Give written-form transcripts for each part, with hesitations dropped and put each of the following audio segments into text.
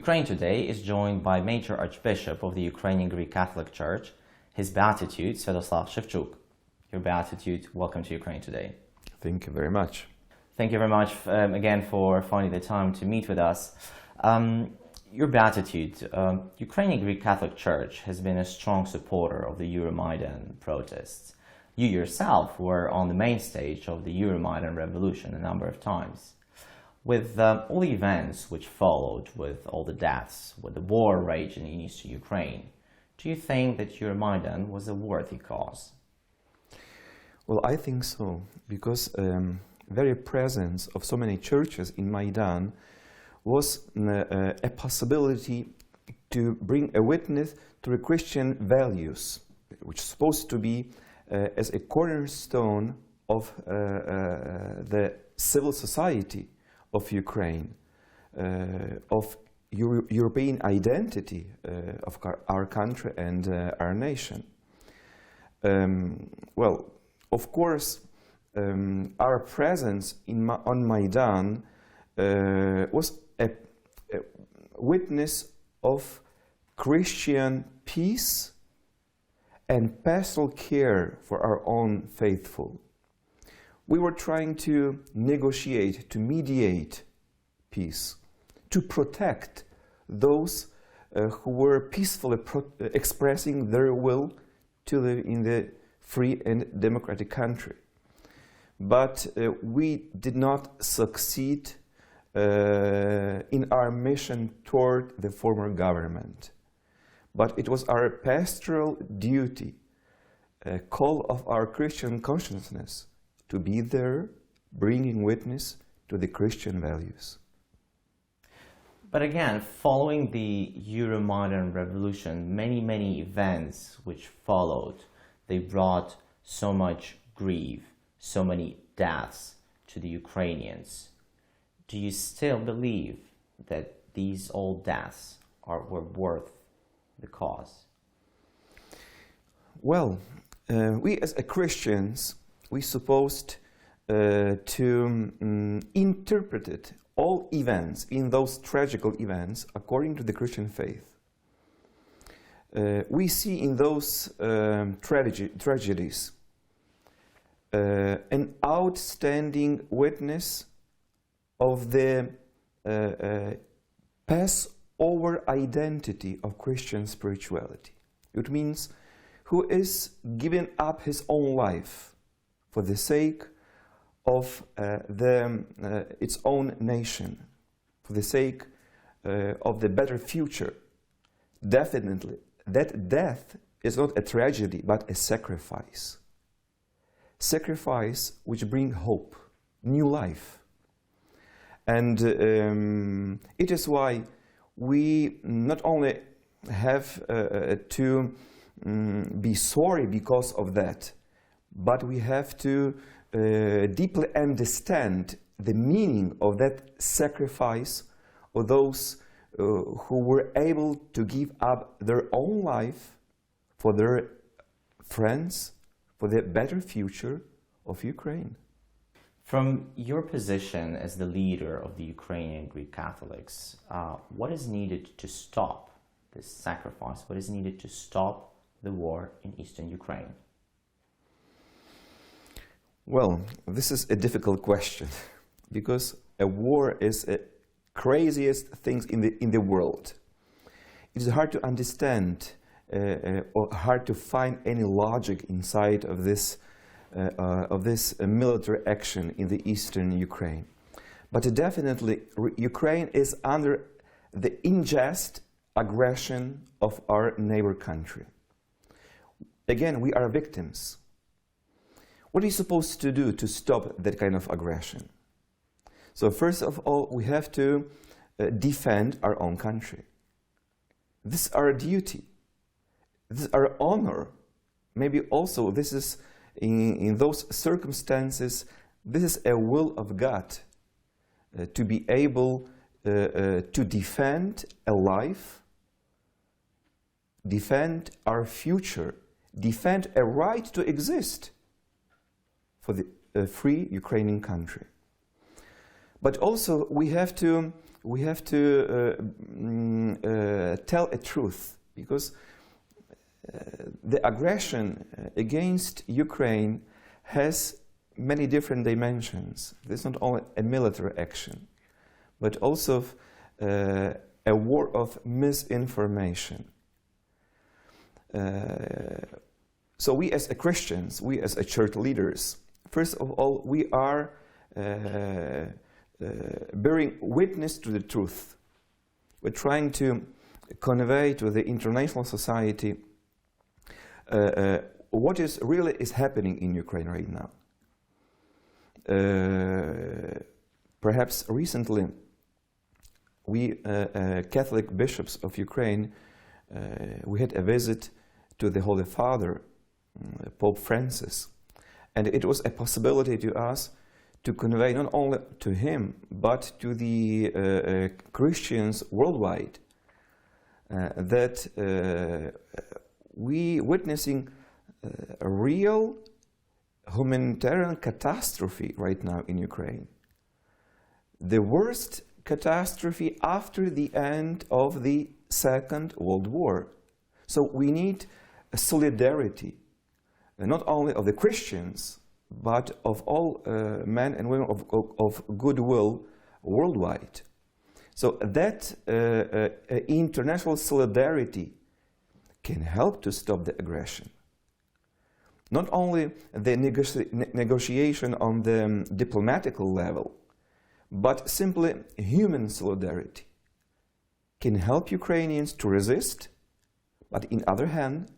Ukraine Today is joined by Major Archbishop of the Ukrainian Greek Catholic Church, His Beatitude, Sviatoslav Shevchuk. Your Beatitude, welcome to Ukraine Today. Thank you very much. Thank you very much again for finding the time to meet with us. Your Beatitude, Ukrainian Greek Catholic Church has been a strong supporter of the Maidan protests. You yourself were on the main stage of the Maidan revolution a number of times. With all the events which followed, with all the deaths, with the war raging in eastern Ukraine, do you think that Maidan was a worthy cause? Well, I think so, because very presence of so many churches in Maidan was a possibility to bring a witness to the Christian values, which is supposed to be as a cornerstone of the civil society of Ukraine, of European identity of our country and our nation. Well, of course, our presence on Maidan was a witness of Christian peace and pastoral care for our own faithful. We were trying to negotiate, to mediate peace, to protect those who were peacefully expressing their will to live in the free and democratic country. But we did not succeed in our mission toward the former government. But it was our pastoral duty, a call of our Christian consciousness, to be there, bringing witness to the Christian values. But again, following the Euromaidan revolution, many events which followed, they brought so much grief, so many deaths to the Ukrainians. Do you still believe that these old deaths were worth the cause? Well, we as Christians, we supposed to interpret all events in those tragical events according to the Christian faith. We see in those tragedies an outstanding witness of the Passover identity of Christian spirituality. It means who is giving up his own life for the sake of its own nation, for the sake of the better future. Definitely, that death is not a tragedy, but a sacrifice. Sacrifice which brings hope, new life. And it is why we not only have to be sorry because of that, but we have to deeply understand the meaning of that sacrifice of those who were able to give up their own life for their friends, for the better future of Ukraine. From your position as the leader of the Ukrainian Greek Catholics, what is needed to stop this sacrifice? What is needed to stop the war in eastern Ukraine? Well, this is a difficult question, because a war is the craziest thing in the world. It is hard to understand or hard to find any logic inside of this military action in the eastern Ukraine. But definitely, Ukraine is under the unjust aggression of our neighbor country. Again, we are victims. What are you supposed to do to stop that kind of aggression? So first of all, we have to defend our own country. This is our duty. This is our honor. Maybe also this is, in those circumstances, this is a will of God to be able to defend a life, defend our future, defend a right to exist for the free Ukrainian country. But also we have to we have to tell a truth, because the aggression against Ukraine has many different dimensions. This is not only a military action, but also a war of misinformation. So we as Christians, we as church leaders, first of all, we are bearing witness to the truth. We're trying to convey to the international society what is really is happening in Ukraine right now. Perhaps recently, we Catholic bishops of Ukraine, we had a visit to the Holy Father, Pope Francis, and it was a possibility to us to convey not only to him but to the Christians worldwide that we witnessing a real humanitarian catastrophe right now in Ukraine. The worst catastrophe after the end of the Second World War. So we need a solidarity, not only of the Christians, but of all men and women of goodwill worldwide. So that international solidarity can help to stop the aggression. Not only the negotiation on the diplomatic level, but simply human solidarity can help Ukrainians to resist, but in other hand,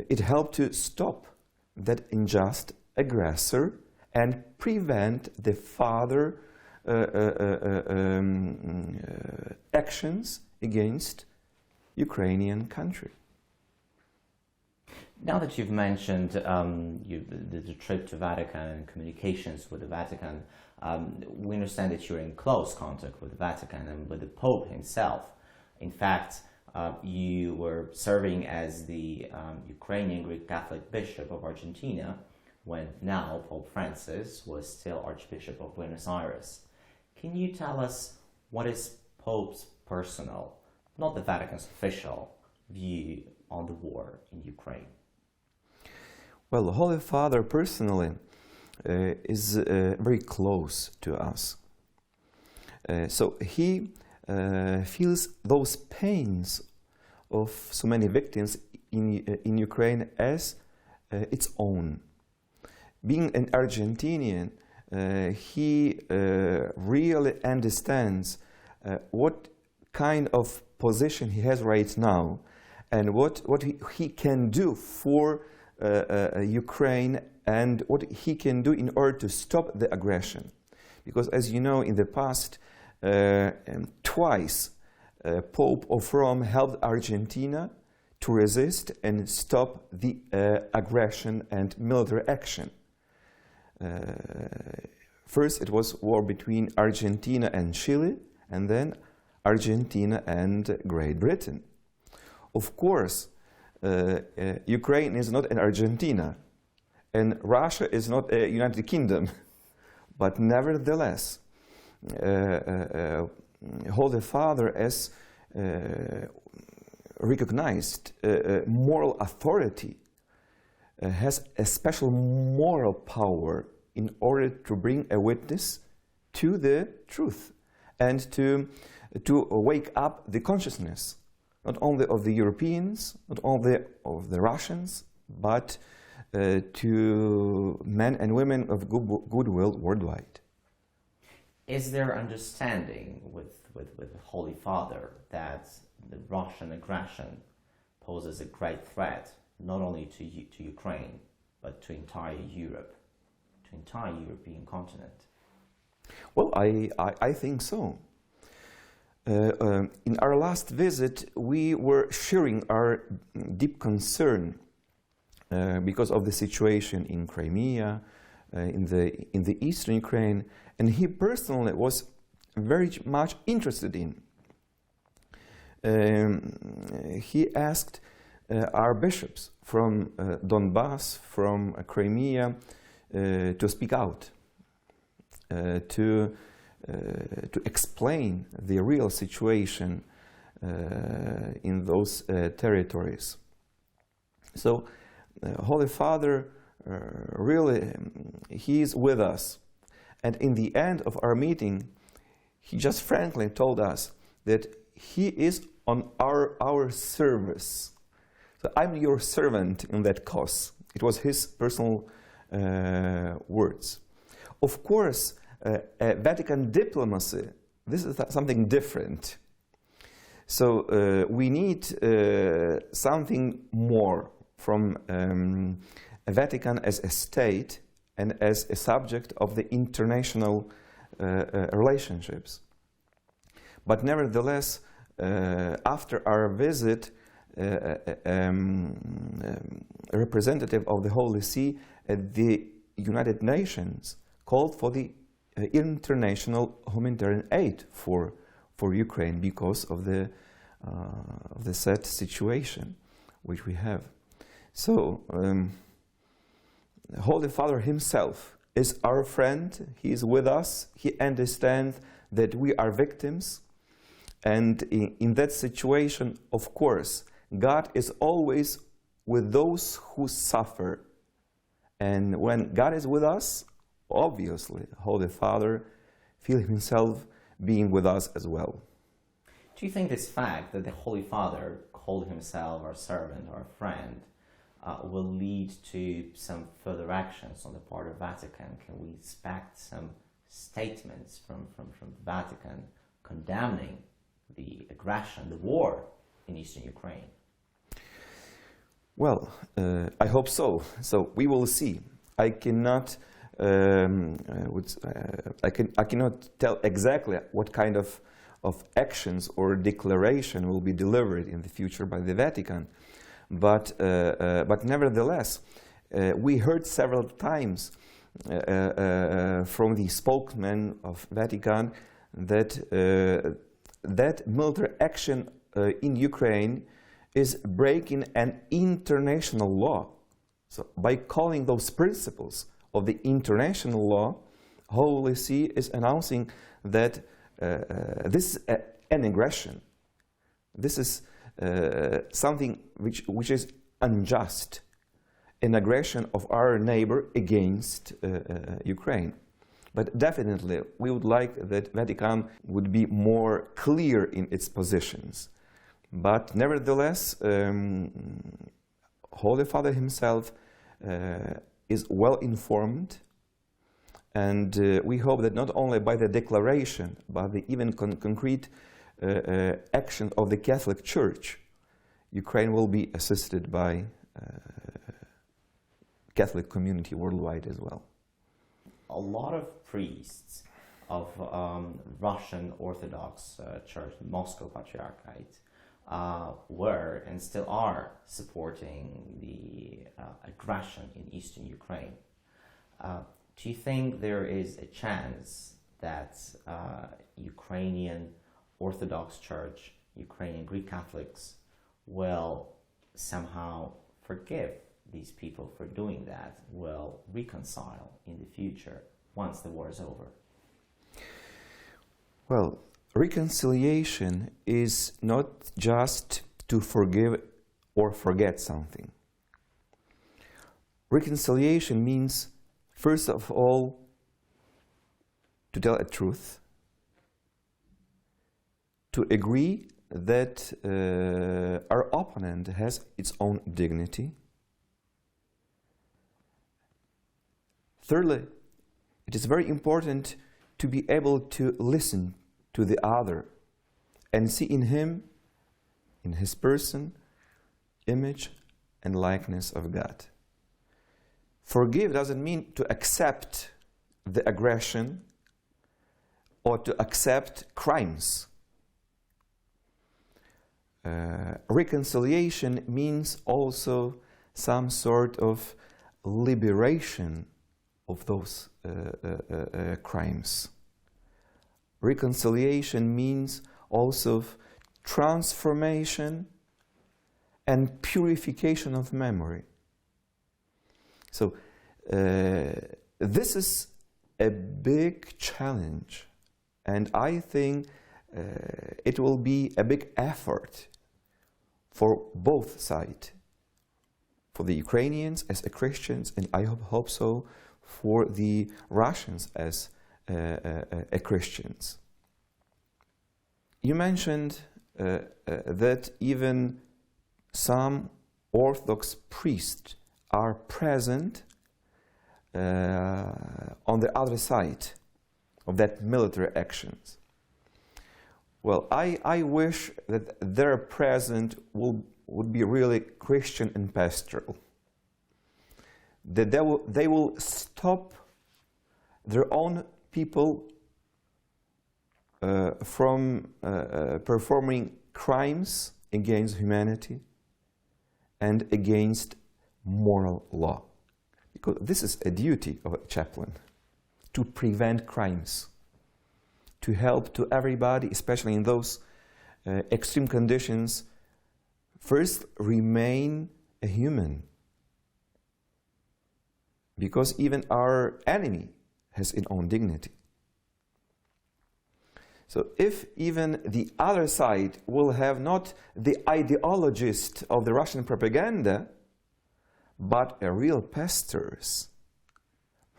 it helped to stop that unjust aggressor and prevent the further actions against Ukrainian country. Now that you've mentioned the trip to Vatican and communications with the Vatican, we understand that you're in close contact with the Vatican and with the Pope himself. In fact, you were serving as the Ukrainian Greek Catholic Bishop of Argentina when now Pope Francis was still Archbishop of Buenos Aires. Can you tell us what is Pope's personal, not the Vatican's official, view on the war in Ukraine? Well, the Holy Father personally is very close to us. So he feels those pains of so many victims in Ukraine as its own. Being an Argentinian, he really understands what kind of position he has right now and what he can do for Ukraine and what he can do in order to stop the aggression. Because as you know, in the past, twice Pope of Rome helped Argentina to resist and stop the aggression and military action. First it was war between Argentina and Chile, and then Argentina and Great Britain. Of course, Ukraine is not an Argentina, and Russia is not a United Kingdom, but nevertheless, Holy Father as recognized moral authority has a special moral power in order to bring a witness to the truth and to wake up the consciousness, not only of the Europeans, not only of the Russians, but to men and women of goodwill worldwide. Is there understanding with the Holy Father that the Russian aggression poses a great threat not only to Ukraine, but to entire Europe, to entire European continent? Well, I think so. In our last visit, we were sharing our deep concern because of the situation in Crimea, in the eastern Ukraine, and he personally was very much interested in. He asked our bishops from Donbass, from Crimea, to speak out, to to explain the real situation in those territories. So, Holy Father really, he is with us. And in the end of our meeting, he just frankly told us that he is on our service. So I'm your servant in that cause. It was his personal words. Of course, Vatican diplomacy, this is something different. So we need something more from Vatican as a state and as a subject of the international relationships. But nevertheless, after our visit, a representative of the Holy See at the United Nations called for the international humanitarian aid for Ukraine because of the sad situation which we have. So, Holy Father himself is our friend. He is with us. He understands that we are victims. And in that situation, of course, God is always with those who suffer. And when God is with us, obviously, Holy Father feels himself being with us as well. Do you think this fact that the Holy Father called himself our servant, our friend, will lead to some further actions on the part of Vatican? Can we expect some statements from the Vatican condemning the aggression, the war in eastern Ukraine? Well, I hope so. So we will see. I cannot tell exactly what kind of actions or declaration will be delivered in the future by the Vatican. But nevertheless, we heard several times from the spokesman of Vatican that that military action in Ukraine is breaking an international law. So by calling those principles of the international law, Holy See is announcing that this is an aggression. This is something which is unjust, an aggression of our neighbor against Ukraine. But definitely, we would like that Vatican would be more clear in its positions. But nevertheless, Holy Father himself is well informed, and we hope that not only by the declaration, but the even concrete action of the Catholic Church, Ukraine will be assisted by Catholic community worldwide as well. A lot of priests of Russian Orthodox Church, Moscow Patriarchate, were and still are supporting the aggression in eastern Ukraine. Do you think there is a chance that Ukrainian Orthodox Church, Ukrainian Greek Catholics will somehow forgive these people for doing that, will reconcile in the future once the war is over? Well, reconciliation is not just to forgive or forget something. Reconciliation means, first of all, to tell a truth, to agree that our opponent has its own dignity. Thirdly, it is very important to be able to listen to the other and see in him, in his person, image and likeness of God. Forgive doesn't mean to accept the aggression or to accept crimes. Reconciliation means also some sort of liberation of those crimes. Reconciliation means also transformation and purification of memory. So this is a big challenge, And I think it will be a big effort for both sides, for the Ukrainians as Christians, and I hope so for the Russians as Christians. You mentioned that even some Orthodox priests are present on the other side of that military actions. Well, I wish that their presence would be really Christian and pastoral. That they will stop their own people from performing crimes against humanity and against moral law. Because this is a duty of a chaplain, to prevent crimes, to help to everybody, especially in those extreme conditions, first remain a human. Because even our enemy has its own dignity. So if even the other side will have not the ideologist of the Russian propaganda, but a real pastors,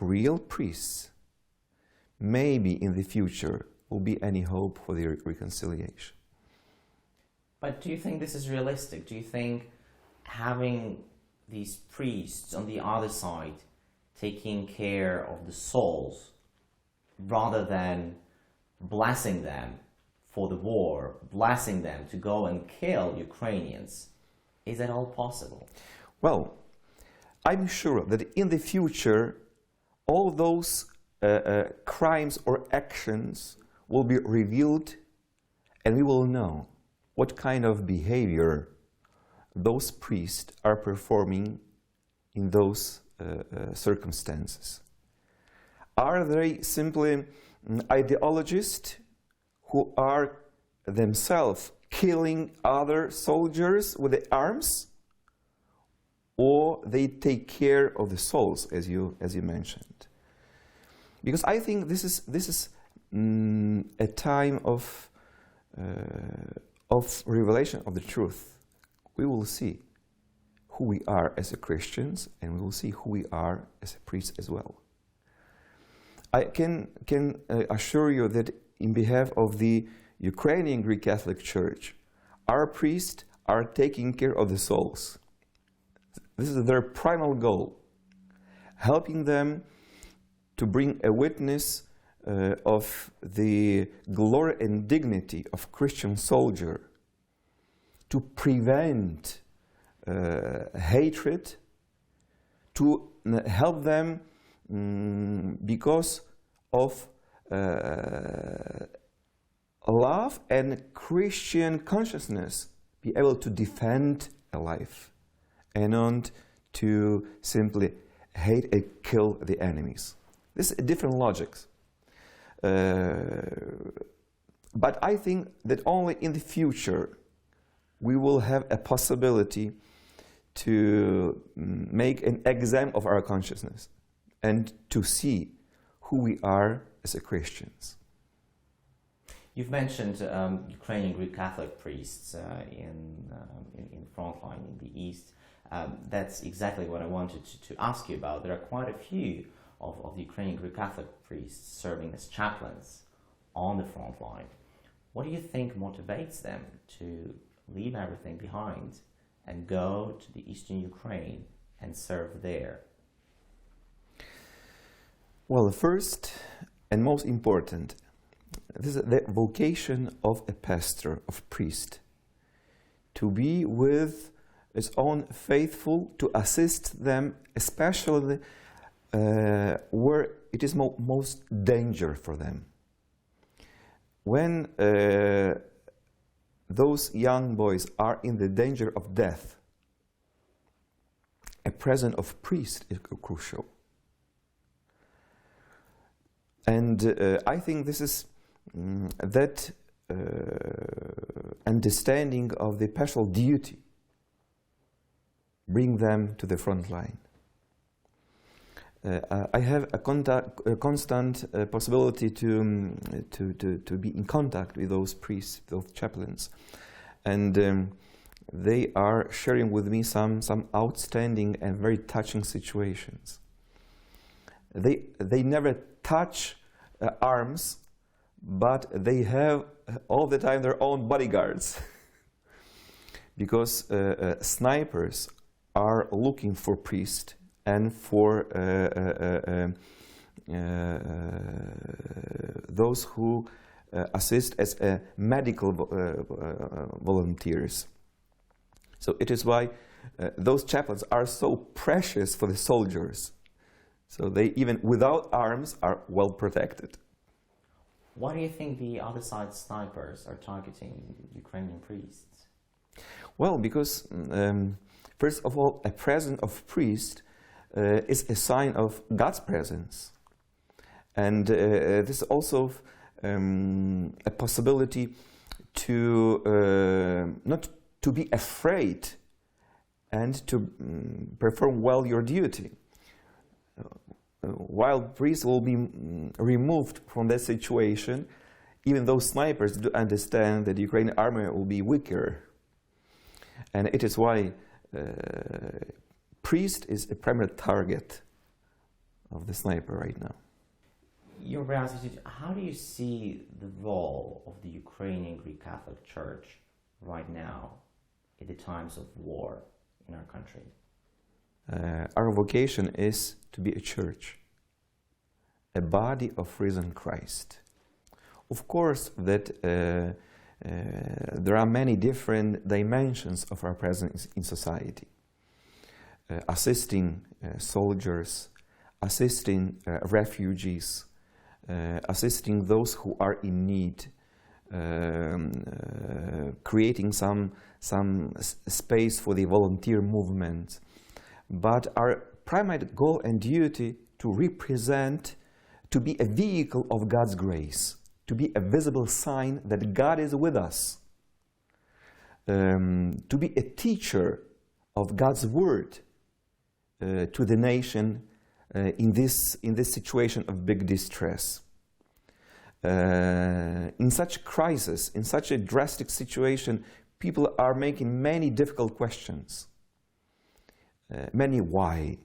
real priests, maybe in the future will be any hope for the reconciliation. But do you think this is realistic? Do you think having these priests on the other side taking care of the souls rather than blessing them for the war, blessing them to go and kill Ukrainians, is that all possible? Well, I'm sure that in the future all those crimes or actions will be revealed, and we will know what kind of behavior those priests are performing in those circumstances. Are they simply ideologists who are themselves killing other soldiers with the arms, or they take care of the souls, as you mentioned? Because I think this is a time of revelation of the truth. We will see who we are as Christians, and we will see who we are as a priest as well. I can assure you that in behalf of the Ukrainian Greek Catholic Church, our priests are taking care of the souls. This is their primal goal, helping them to bring a witness of the glory and dignity of Christian soldier, to prevent hatred, to help them because of love and Christian consciousness, be able to defend a life and not to simply hate and kill the enemies. This is different logics. But I think that only in the future we will have a possibility to make an exam of our consciousness and to see who we are as a Christians. You've mentioned Ukrainian Greek Catholic priests in frontline in the East. That's exactly what I wanted to ask you about. There are quite a few of the Ukrainian Greek Catholic priests serving as chaplains on the front line. What do you think motivates them to leave everything behind and go to the eastern Ukraine and serve there? Well, the first and most important, this is the vocation of a pastor, of priest, to be with his own faithful, to assist them, especially where it is most danger for them. When those young boys are in the danger of death, a presence of priest is crucial. And I think this is that understanding of the pastoral duty bring them to the front line. I have a constant possibility to be in contact with those priests, those chaplains, and they are sharing with me some outstanding and very touching situations. They never touch arms, but they have all the time their own bodyguards, because snipers are looking for priests and for those who assist as medical volunteers. So it is why those chaplains are so precious for the soldiers. So they, even without arms, are well protected. Why do you think the other side snipers are targeting Ukrainian priests? Well, because first of all, a presence of priest is a sign of God's presence. And this is also a possibility to not to be afraid and to perform well your duty. While priests will be removed from that situation, even though snipers do understand that the Ukrainian army will be weaker. And it is why priest is a primary target of the sniper right now. Your Beatitude, how do you see the role of the Ukrainian Greek Catholic Church right now in the times of war in our country? Our vocation is to be a church, a body of risen Christ. Of course, that there are many different dimensions of our presence in society. Assisting soldiers, assisting refugees, assisting those who are in need, creating some space for the volunteer movement. But our primary goal and duty to represent, to be a vehicle of God's grace, to be a visible sign that God is with us, to be a teacher of God's word to the nation in this situation of big distress. In such crisis, in such a drastic situation, people are making many difficult questions, many why,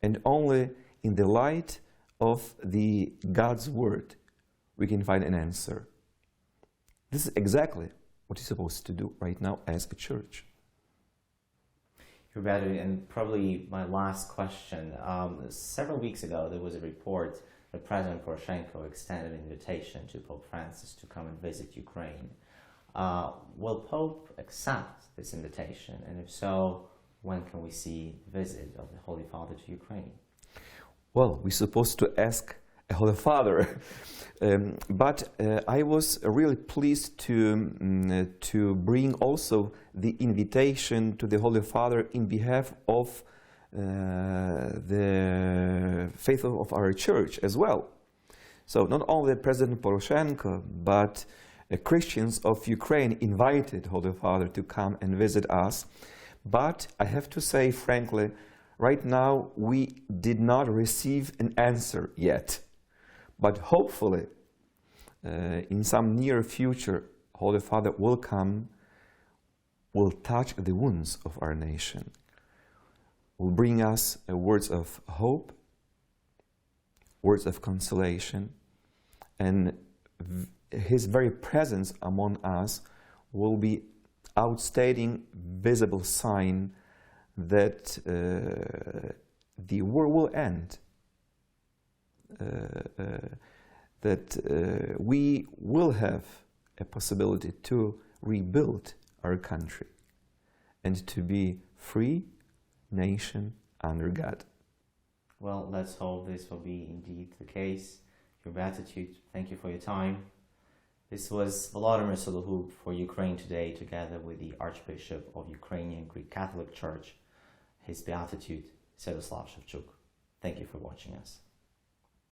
and only in the light of the God's word we can find an answer. This is exactly what you're supposed to do right now as a church. You're better, and probably my last question. Several weeks ago, there was a report that President Poroshenko extended an invitation to Pope Francis to come and visit Ukraine. Will Pope accept this invitation? And if so, when can we see the visit of the Holy Father to Ukraine? Well, we're supposed to ask a Holy Father, but I was really pleased to bring also the invitation to the Holy Father in behalf of the faith of our church as well. So not only President Poroshenko, but Christians of Ukraine invited Holy Father to come and visit us. But I have to say, frankly, right now we did not receive an answer yet. But hopefully, in some near future, Holy Father will come, will touch the wounds of our nation, will bring us words of hope, words of consolation, and His very presence among us will be outstanding, visible sign that the war will end. That we will have a possibility to rebuild our country and to be free nation under God. Well, let's hope this will be indeed the case. Your Beatitude, thank you for your time. This was Volodymyr Solokhub for Ukraine Today, together with the Archbishop of Ukrainian Greek Catholic Church, His Beatitude, Sviatoslav Shevchuk. Thank you for watching us.